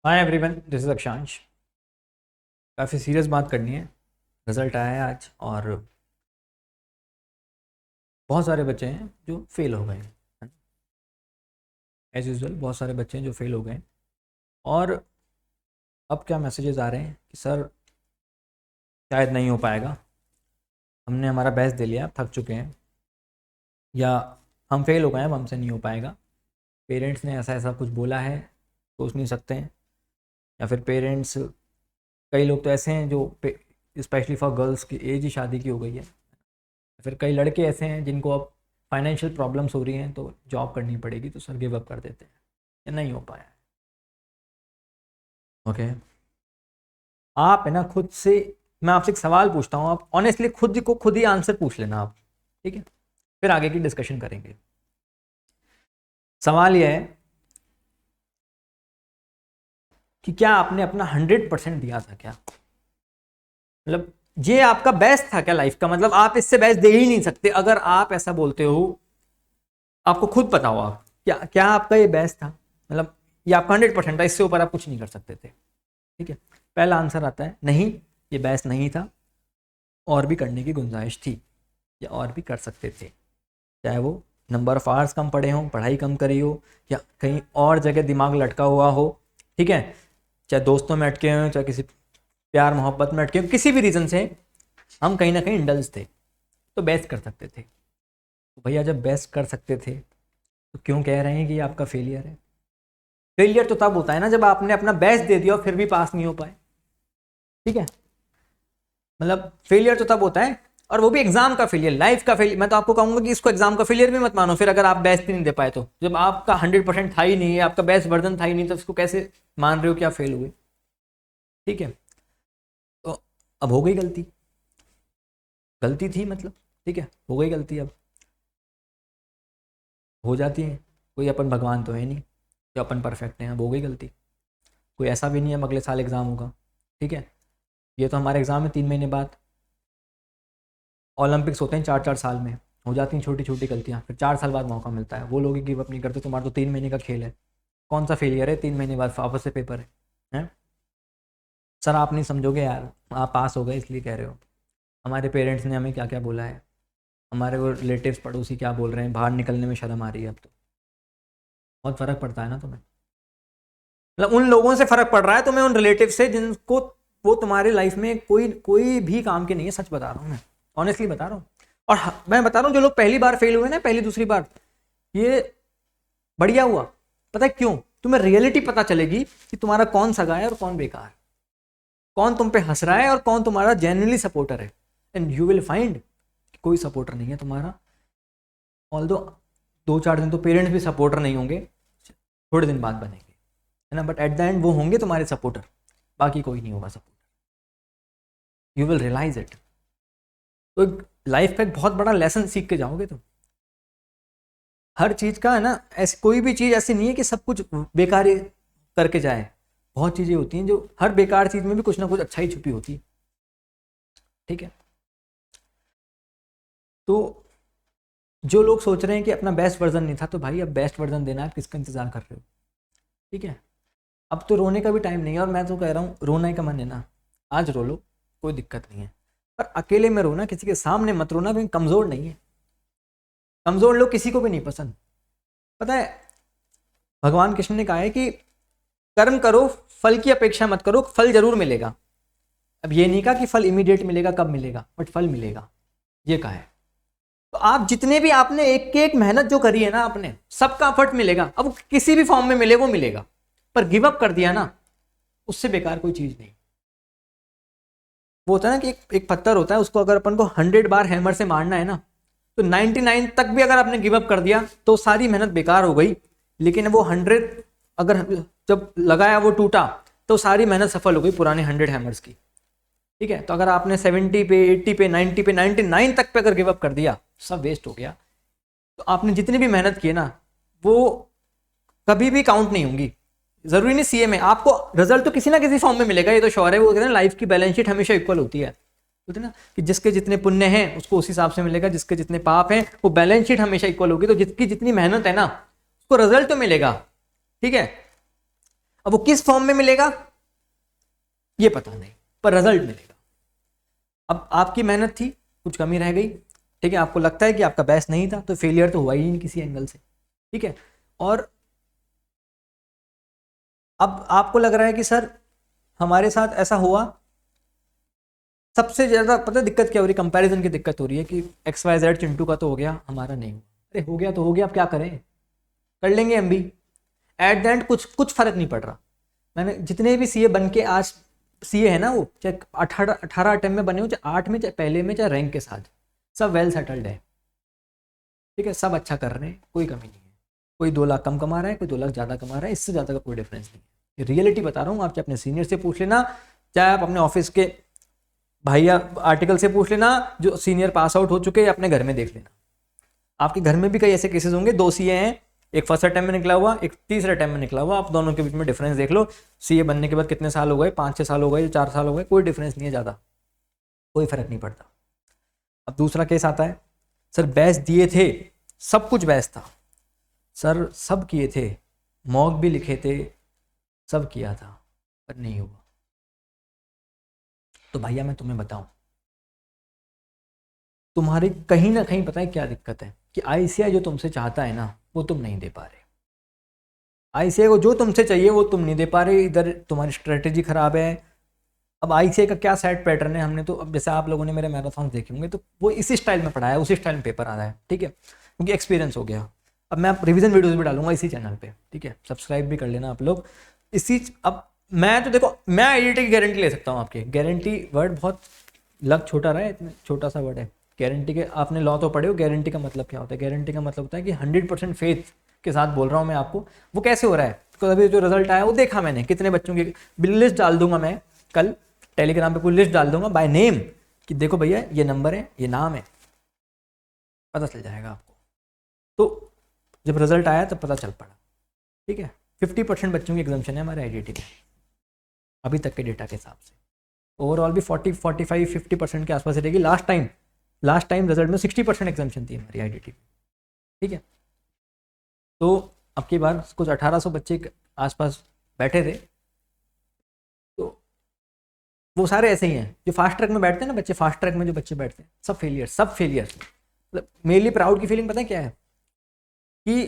Hi everyone, this is अक्षांश। काफ़ी serious बात करनी है। रिजल्ट आया है आज और बहुत सारे बच्चे हैं जो फेल हो गए हैं। एज यूजल बहुत सारे बच्चे हैं जो फेल हो गए हैं। और अब क्या मैसेजेस आ रहे हैं कि सर शायद नहीं हो पाएगा, हमने हमारा बेस्ट दे लिया, थक चुके हैं, या हम फेल हो गए हैं, अब हमसे नहीं हो पाएगा। पेरेंट्स ने ऐसा ऐसा कुछ बोला है, सोच नहीं सकते हैं। या फिर पेरेंट्स, कई लोग तो ऐसे हैं जो स्पेशली फॉर गर्ल्स की एज ही शादी की हो गई है। फिर कई लड़के ऐसे हैं जिनको अब फाइनेंशियल प्रॉब्लम्स हो रही हैं तो जॉब करनी पड़ेगी, तो सर गिव अप कर देते हैं या नहीं हो पाया है। ओके, आप है ना खुद से, मैं आपसे एक सवाल पूछता हूँ, आप ऑनेस्टली खुद को खुद ही आंसर पूछ लेना आप, ठीक है? फिर आगे की डिस्कशन करेंगे। सवाल यह है कि क्या आपने अपना 100% दिया था क्या? मतलब ये आपका बेस्ट था क्या लाइफ का? मतलब आप इससे बेस्ट दे ही नहीं सकते। अगर आप ऐसा बोलते हो, आपको खुद पता हो, आप क्या क्या आपका ये बेस्ट था? मतलब ये आपका 100% था, इससे ऊपर आप कुछ नहीं कर सकते थे। ठीक है, पहला आंसर आता है नहीं, ये बेस्ट नहीं था, और भी करने की गुंजाइश थी, या और भी कर सकते थे। चाहे वो नंबर ऑफ आवर्स कम पड़े हों, पढ़ाई कम करी हो, या कहीं और जगह दिमाग लटका हुआ हो। ठीक है, चाहे दोस्तों में अटके हों, चाहे किसी प्यार मोहब्बत में अटके हों, किसी भी रीज़न से हम कहीं ना कहीं इंडल्ज थे, तो बेस्ट कर सकते थे। तो भैया जब बेस्ट कर सकते थे तो क्यों कह रहे हैं कि ये आपका फेलियर है? फेलियर तो तब होता है ना जब आपने अपना बेस्ट दे दिया और फिर भी पास नहीं हो पाए। ठीक है, मतलब फेलियर तो तब होता है, और वो भी एग्जाम का फेलियर, लाइफ का फेलियर। मैं तो आपको कहूंगा कि इसको एग्जाम का फेलियर भी मत मानो फिर, अगर आप बेस्ट ही नहीं दे पाए तो। जब आपका 100% था ही नहीं है, आपका बेस्ट वर्जन था ही नहीं, तो उसको कैसे मान रहे हो कि आप फेल हुए? ठीक है, तो अब हो गई गलती, गलती थी मतलब, ठीक है, हो गई गलती, अब हो जाती है। कोई अपन भगवान तो है नहीं जो अपन परफेक्ट हैं। अब हो गई गलती, कोई ऐसा भी नहीं है अब अगले साल एग्ज़ाम होगा। ठीक है, ये तो हमारे एग्ज़ाम है 3 महीने बाद। ओलंपिक्स होते हैं 4-4 साल में, हो जाती हैं छोटी छोटी गलतियाँ, फिर 4 साल बाद मौका मिलता है। वो लोग ही गिव अप नहीं करते। तुम्हारा तो 3 महीने का खेल है, कौन सा फेलियर है? 3 महीने बाद वापस से पेपर है, हैं? सर आप नहीं समझोगे यार, आप पास हो गए इसलिए कह रहे हो। हमारे पेरेंट्स ने हमें क्या क्या बोला है, हमारे वो रिलेटिव्स पड़ोसी क्या बोल रहे हैं, बाहर निकलने में शर्म आ रही है अब तो। बहुत फ़र्क पड़ता है ना तुम्हें, मतलब उन लोगों से फ़र्क पड़ रहा है तुम्हें, उन रिलेटिव से जिनको, वो तुम्हारी लाइफ में कोई कोई भी काम के नहीं है। सच बता रहा हूँ मैं, ऑनेस्टली बता रहा हूँ। और मैं बता रहा हूँ, जो लोग पहली बार फेल हुए ना, पहली दूसरी बार, ये बढ़िया हुआ। पता है क्यों? तुम्हें रियलिटी पता चलेगी कि तुम्हारा कौन सगा है और कौन बेकार है, कौन तुम पे हंस रहा है और कौन तुम्हारा जेन्युइनली सपोर्टर है। एंड यू विल फाइंड कोई सपोर्टर नहीं है तुम्हारा। ऑल्दो 2-4 दिन तो पेरेंट्स भी सपोर्टर नहीं होंगे, थोड़े दिन बाद बनेंगे, है ना, बट एट द एंड वो होंगे तुम्हारे सपोर्टर, बाकी कोई नहीं होगा supporter. You will realise it. तो लाइफ का एक बहुत बड़ा लेसन सीख के जाओगे तुम। हर चीज़ का है ना, ऐसी कोई भी चीज़ ऐसी नहीं है कि सब कुछ बेकार ही करके जाए। बहुत चीज़ें होती हैं जो, हर बेकार चीज़ में भी कुछ ना कुछ अच्छा ही छुपी होती है। ठीक है, तो जो लोग सोच रहे हैं कि अपना बेस्ट वर्जन नहीं था, तो भाई अब बेस्ट वर्जन देना है, किसका इंतजार कर रहे हो? ठीक है, अब तो रोने का भी टाइम नहीं है। और मैं तो कह रहा हूँ, रोना ही का मन है ना, आज रो लो, कोई दिक्कत नहीं है। पर अकेले में रोना, किसी के सामने मत रोना, क्योंकि कमज़ोर नहीं है। कमज़ोर लोग किसी को भी नहीं पसंद। पता है, भगवान कृष्ण ने कहा है कि कर्म करो, फल की अपेक्षा मत करो, फल जरूर मिलेगा। अब ये नहीं कहा कि फल इमीडिएट मिलेगा, कब मिलेगा, बट फल मिलेगा, ये कहा है। तो आप जितने भी आपने एक एक मेहनत जो करी है ना आपने, सबका एफर्ट मिलेगा। अब किसी भी फॉर्म में मिले वो मिलेगा। पर गिव अप कर दिया ना, उससे बेकार कोई चीज नहीं। वो होता है ना कि एक पत्थर होता है, उसको अगर अपन को 100 बार हैमर से मारना है ना, तो 99 तक भी अगर आपने गिव अप कर दिया तो सारी मेहनत बेकार हो गई। लेकिन वो 100 अगर जब लगाया वो टूटा, तो सारी मेहनत सफल हो गई पुराने 100 हैमर्स की। ठीक है, तो अगर आपने 70 पे, 80 पे, 90 पे, 99 तक पे अगर गिव अप कर दिया, सब वेस्ट हो गया। तो आपने जितनी भी मेहनत की है ना, वो कभी भी काउंट नहीं होंगी। जरूरी नहीं सीए में आपको रिजल्ट तो किसी ना किसी फॉर्म में मिलेगा, ये तो श्योर है। वो कहते हैं लाइफ की बैलेंस शीट हमेशा इक्वल होती है, बोलते ना कि जिसके जितने पुण्य हैं उसको उस हिसाब से मिलेगा, जिसके जितने पाप हैं वो बैलेंस शीट हमेशा इक्वल होगी। तो जिसकी जितनी मेहनत है ना, उसको रिजल्ट तो मिलेगा। ठीक है, अब वो किस फॉर्म में मिलेगा ये पता नहीं, पर रिजल्ट मिलेगा। अब आपकी मेहनत थी, कुछ कमी रह गई, ठीक है, आपको लगता है कि आपका बेस्ट नहीं था, तो फेलियर तो हुआ ही नहीं किसी एंगल से, ठीक है। और अब आपको लग रहा है कि सर हमारे साथ ऐसा हुआ, सबसे ज़्यादा पता है दिक्कत क्या हो रही है, कंपैरिजन की दिक्कत हो रही है कि XYZ चिंटू का तो हो गया, हमारा नहीं हुआ। अरे हो गया तो हो गया, अब क्या करें, कर लेंगे हम भी। एट द एंड कुछ फर्क नहीं पड़ रहा। मैंने जितने भी सीए बन के आज सीए है ना, वो चाहे 18 अटेम्प्ट में बने हो, चाहे 8 में, चाहे पहले में, चाहे रैंक के साथ, सब वेल सेटल्ड है, ठीक है, सब अच्छा कर रहे हैं, कोई कमी नहीं है। कोई 2 लाख कम कमा रहा है, कोई 2 लाख ज़्यादा कमा रहा है, इससे ज़्यादा का कोई डिफरेंस नहीं है। रियलिटी बता रहा हूँ, आप चाहे अपने सीनियर से पूछ लेना, चाहे आप अपने ऑफिस के भैया आर्टिकल से पूछ लेना जो सीनियर पास आउट हो चुके हैं, अपने घर में देख लेना। आपके घर में भी कई ऐसे केसेस होंगे, 2 सीए हैं, एक फर्स्ट अटेम्प्ट में निकला हुआ, एक तीसरे अटेम्प्ट में निकला हुआ, आप दोनों के बीच में डिफरेंस देख लो। सीए बनने के बाद कितने साल हो गए, 5-6 साल हो गए, 4 साल हो गए, कोई डिफरेंस नहीं है ज़्यादा, कोई फर्क नहीं पड़ता। अब दूसरा केस आता है, सर बैच दिए थे, सब कुछ बैच था सर, सब किए थे, मॉक भी लिखे थे, सब किया था, पर नहीं हुआ। तो भैया मैं तुम्हें बताऊं, तुम्हारी कहीं ना कहीं पता है क्या दिक्कत है, कि आईसीआई जो तुमसे चाहता है ना, वो तुम नहीं दे पा रहे। आईसीआई को जो तुमसे चाहिए वो तुम नहीं दे पा रहे, इधर तुम्हारी स्ट्रेटेजी खराब है। अब आईसीआई का क्या सेट पैटर्न है, हमने तो, अब जैसे आप लोगों ने मेरे मैराथन देखे होंगे, तो वो इसी स्टाइल में पढ़ाया है, उसी स्टाइल में पेपर आ रहा है, ठीक है, क्योंकि एक्सपीरियंस हो गया। अब मैं रिवीजन वीडियोस भी डालूंगा इसी चैनल पे, ठीक है, सब्सक्राइब भी कर लेना आप लोग इसी। अब मैं तो देखो, मैं आईआईटी की गारंटी ले सकता हूँ आपकी, गारंटी वर्ड बहुत लग छोटा रहा है, इतना छोटा सा वर्ड है गारंटी के। आपने लॉ तो पढ़े हो, गारंटी का मतलब क्या होता है, गारंटी का मतलब होता है कि 100% फेथ के साथ बोल रहा हूँ मैं आपको। वो कैसे हो रहा है, तो अभी जो रिजल्ट आया वो देखा मैंने, कितने बच्चों की लिस्ट डाल दूंगा मैं कल टेलीग्राम पे, पूरी लिस्ट डाल दूंगा बाय नेम, कि देखो भैया ये नंबर है, ये नाम है, पता चल जाएगा आपको। तो जब रिजल्ट आया तब पता चल पड़ा, ठीक है। 50% बच्चों की एग्जाम्शन है हमारे आईआईटी में अभी तक के डेटा के हिसाब से। ओवरऑल भी 45-50% के आसपास रहेगी। लास्ट टाइम रिजल्ट में 60% एग्जाम्शन थी हमारी आईआईटी में, ठीक है। तो अब की बार कुछ 1800 बच्चे के आसपास बैठे थे, तो वो सारे ऐसे ही हैं जो फास्ट ट्रैक में बैठते हैं ना बच्चे, फास्ट ट्रैक में जो बच्चे बैठते हैं सब फेलियर। मतलब मेनली प्राउड की फीलिंग पता है क्या है, कि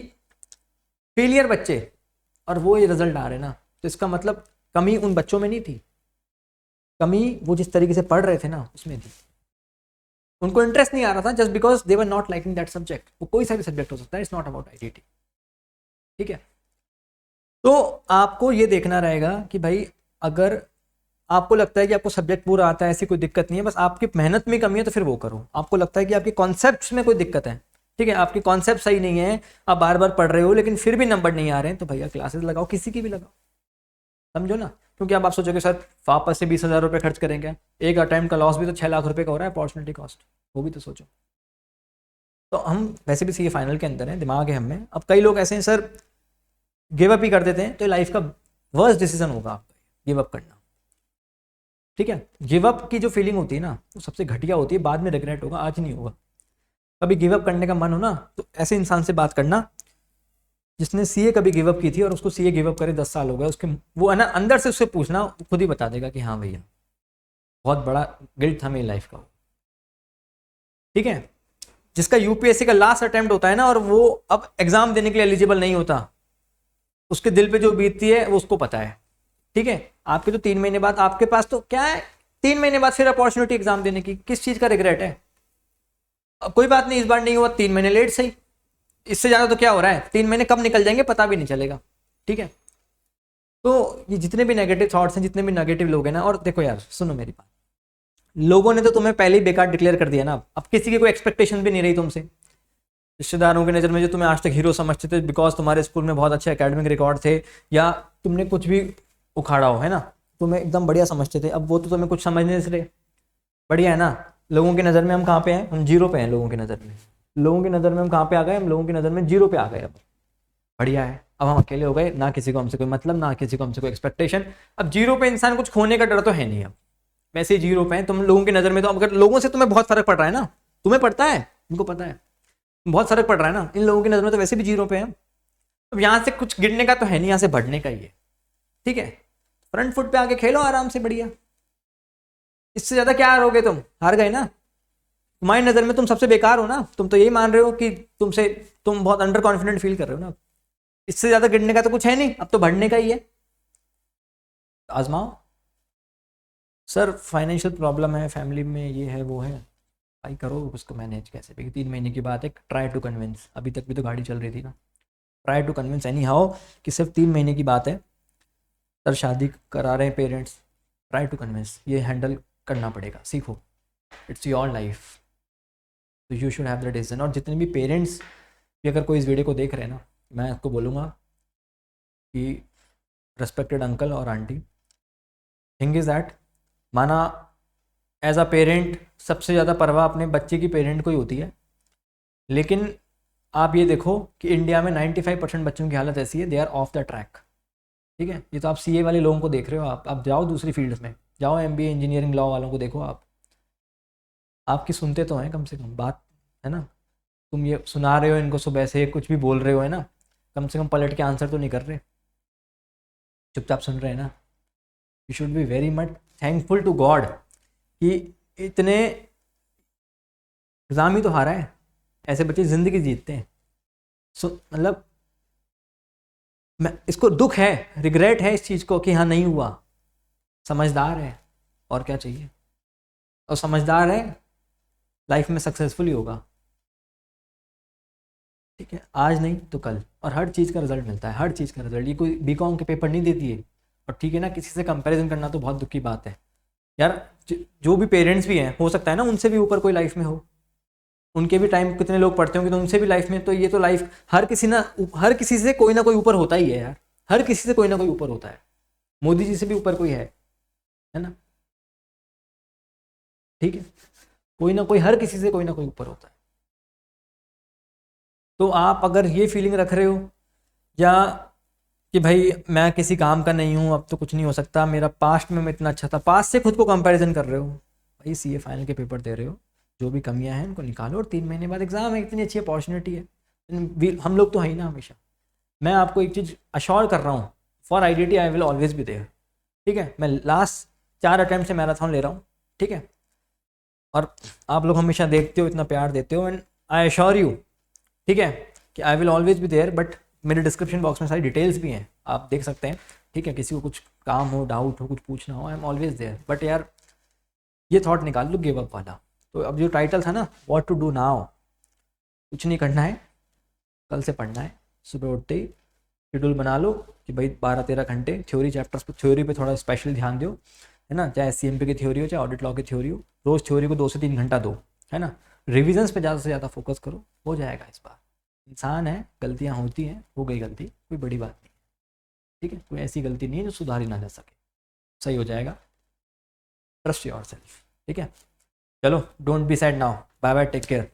फेलियर बच्चे और वो ये रिजल्ट आ रहे ना, तो इसका मतलब कमी उन बच्चों में नहीं थी, कमी वो जिस तरीके से पढ़ रहे थे ना उसमें थी। उनको इंटरेस्ट नहीं आ रहा था, just because they were not liking that subject. वो कोई सा भी सब्जेक्ट हो सकता है, इट्स नॉट अबाउट आईआईटी, ठीक है। तो आपको ये देखना रहेगा कि भाई अगर आपको लगता है कि आपको सब्जेक्ट पूरा आता है, ऐसी कोई दिक्कत नहीं है, बस आपकी मेहनत में कमी है तो फिर वो करो। आपको लगता है कि आपके कॉन्सेप्ट्स में कोई दिक्कत है, ठीक है, आपकी कॉन्सेप्ट सही नहीं है, आप बार बार पढ़ रहे हो लेकिन फिर भी नंबर नहीं आ रहे हैं, तो भैया क्लासेस लगाओ, किसी की भी लगाओ, समझो ना। क्योंकि अब आप सोचोगे सर वापस से 20,000 रुपये खर्च करेंगे, एक अटेम्प्ट का लॉस भी तो 6 लाख रुपये का हो रहा है, अपॉर्चुनिटी कॉस्ट, वो भी तो सोचो। तो हम वैसे भी सीए फाइनल के अंदर हैं, दिमाग है हमें। अब कई लोग ऐसे हैं सर गिव अप ही कर देते हैं, तो लाइफ का वर्स्ट डिसीजन होगा आपका गिव अप करना, ठीक है। गिव अप की जो फीलिंग होती है ना वो सबसे घटिया होती है, बाद में रिग्रेट होगा, आज नहीं होगा। कभी गिव अप करने का मन हो ना तो ऐसे इंसान से बात करना जिसने सीए कभी गिव अप की थी और उसको सीए गिव अप करे 10 साल हो गए, उसके वो है ना अंदर से उससे पूछना, खुद ही बता देगा कि हाँ भैया बहुत बड़ा गिल्ट था मेरी लाइफ का, ठीक है। जिसका यूपीएससी का लास्ट अटेम्प्ट होता है ना और वो अब एग्जाम देने के लिए एलिजिबल नहीं होता, उसके दिल पे जो बीतती है वो उसको पता है, ठीक है। आपके तो 3 महीने बाद आपके पास तो क्या है, 3 महीने बाद फिर अपॉर्चुनिटी एग्जाम देने की, किस चीज का रिग्रेट है। अब कोई बात नहीं, इस बार नहीं हुआ, 3 महीने लेट सही, इससे ज्यादा तो क्या हो रहा है, 3 महीने कब निकल जाएंगे पता भी नहीं चलेगा, ठीक है। तो ये जितने भी नेगेटिव थॉट्स हैं, जितने भी नेगेटिव लोग हैं ना, और देखो यार सुनो मेरी बात, लोगों ने तो तुम्हें पहले ही बेकार डिक्लेयर कर दिया ना, अब किसी की कोई एक्सपेक्टेशन भी नहीं रही तुमसे। रिश्तेदारों की नज़र में जो तुम्हें आज तक हीरो समझते थे बिकॉज तुम्हारे स्कूल में बहुत अच्छे एकेडमिक रिकॉर्ड थे, या तुमने कुछ भी उखाड़ा हो, है ना, तुम्हें एकदम बढ़िया समझते थे, अब वो तो तुम्हें कुछ समझ नहीं रहे। बढ़िया है ना, लोगों की नज़र में हम कहाँ पे हैं, हम जीरो पे हैं। लोगों की नज़र में, लोगों की नज़र में हम कहाँ पे आ गए, हम लोगों की नज़र में जीरो पे आ गए। अब बढ़िया है, अब हम अकेले हो गए, ना किसी को हमसे कोई मतलब, ना किसी को हमसे कोई एक्सपेक्टेशन। अब जीरो पे इंसान कुछ खोने का डर तो है नहीं, अब वैसे ही जीरो पे हैं तुम लोगों की नज़र में। तो अगर लोगों से तुम्हें बहुत फर्क पड़ रहा है ना, तुम्हें पड़ता है, उनको पता है बहुत फर्क पड़ रहा है ना, इन लोगों की नज़र में तो वैसे भी जीरो पे हैं। अब यहाँ से कुछ गिरने का तो है नहीं, यहाँ से बढ़ने का ही है, ठीक है, फ्रंट फुट पे आके खेलो आराम से, बढ़िया। इससे ज़्यादा क्या हारोगे तुम? हार गए ना। तुम्हारी नज़र में तुम सबसे बेकार हो ना, तुम तो यही मान रहे हो कि तुम बहुत अंडर कॉन्फिडेंट फील कर रहे हो ना। इससे ज़्यादा गिरने का तो कुछ है नहीं, अब तो बढ़ने का ही है। आजमाओ। सर फाइनेंशियल प्रॉब्लम है फैमिली में, ये है वो है। भाई करो उसको मैनेज कैसे भी, 3 महीने की बात है, ट्राई टू कन्विंस। अभी तक भी तो गाड़ी चल रही थी ना। Try to convince anyhow कि सिर्फ 3 महीने की बात है, सर शादी करा रहे हैं पेरेंट्स, ट्राई टू कन्विंस, ये हैंडल करना पड़ेगा, सीखो। इट्स योर लाइफ, तो you should have the decision. और जितने भी पेरेंट्स भी अगर कोई इस वीडियो को देख रहे हैं ना, मैं आपको बोलूँगा कि रेस्पेक्टेड अंकल और आंटी, थिंग इज़ दैट, माना एज अ पेरेंट सबसे ज़्यादा परवाह अपने बच्चे की पेरेंट को ही होती है, लेकिन आप ये देखो कि इंडिया में 95% बच्चों की हालत ऐसी है, they are off the track. ठीक है, ये तो आप सीए वाले लोगों को देख रहे हो, आप जाओ दूसरी फील्ड्स में, जाओ एमबीए इंजीनियरिंग लॉ वालों को देखो, आपकी सुनते तो हैं कम से कम बात, है ना। तुम ये सुना रहे हो इनको सुबह से, कुछ भी बोल रहे हो, है ना, कम से कम पलट के आंसर तो नहीं कर रहे, चुपचाप सुन रहे हैं ना। You should be very much thankful to God कि इतने एग्ज़ाम ही तो हारा है, ऐसे बच्चे ज़िंदगी जीतते हैं। मतलब मैं इसको दुख है, रिग्रेट है इस चीज़ को कि हाँ नहीं हुआ। समझदार है, और क्या चाहिए। और समझदार है, लाइफ में सक्सेसफुल ही होगा। ठीक है, आज नहीं तो कल, और हर चीज़ का रिजल्ट मिलता है, हर चीज़ का रिजल्ट। ये कोई बीकॉम के पेपर नहीं देती है। और ठीक है ना, किसी से कंपैरिजन करना तो बहुत दुख की बात है यार। जो भी पेरेंट्स भी हैं, हो सकता है ना उनसे भी ऊपर कोई लाइफ में हो, उनके भी टाइम कितने लोग पढ़ते होंगे, तो उनसे भी लाइफ में, तो ये तो लाइफ हर किसी से कोई ना कोई ऊपर होता ही है यार, हर किसी से कोई ना कोई ऊपर होता है। मोदी जी से भी ऊपर कोई है ना। ठीक है, कोई ना कोई, हर किसी से कोई ना कोई ऊपर होता है। तो आप अगर ये फीलिंग रख रहे हो या कि भाई मैं किसी काम का नहीं हूँ, अब तो कुछ नहीं हो सकता, मेरा पास्ट में मैं इतना अच्छा था, पास्ट से खुद को कंपैरिजन कर रहे हो, भाई सीए फाइनल के पेपर दे रहे हो, जो भी कमियां हैं उनको निकालो, और 3 महीने बाद एग्जाम है, इतनी अच्छी अपॉर्चुनिटी है। हम लोग तो है ही ना हमेशा। मैं आपको एक चीज़ अश्योर कर रहा हूँ, for IDT I will always be there. ठीक है, मैं लास्ट 4 अटैम्प्ट से मैराथन ले रहा हूँ। ठीक है, और आप लोग हमेशा देखते हो, इतना प्यार देते हो, एंड आई एश्योर यू, ठीक है, कि I will always be there. But मेरे डिस्क्रिप्शन बॉक्स में सारी डिटेल्स भी हैं, आप देख सकते हैं। ठीक है, किसी को कुछ काम हो, डाउट हो, कुछ पूछना हो, I am always there. But यार ये थॉट निकाल लो गिव अप वाला। तो अब जो टाइटल था ना, व्हाट टू डू नाउ, कुछ नहीं करना है, कल से पढ़ना है। सुबह उठते ही शेड्यूल बना लो कि भाई 12-13 घंटे थ्योरी चैप्टर्स पर, थ्योरी पे थोड़ा स्पेशल ध्यान दो, है ना, चाहे सीएमपी की थ्योरी हो, चाहे ऑडिट लॉ की थ्योरी हो, रोज़ थ्योरी को 2 से 3 घंटा दो, है ना। रिविजन्स पे ज़्यादा से ज़्यादा फोकस करो, हो जाएगा इस बार। इंसान है, गलतियाँ होती हैं, हो गई गलती, कोई बड़ी बात नहीं। ठीक है, कोई ऐसी गलती नहीं है जो सुधारी ना जा सके, सही हो जाएगा। Trust yourself. ठीक है, चलो, don't be sad now, bye bye, take care.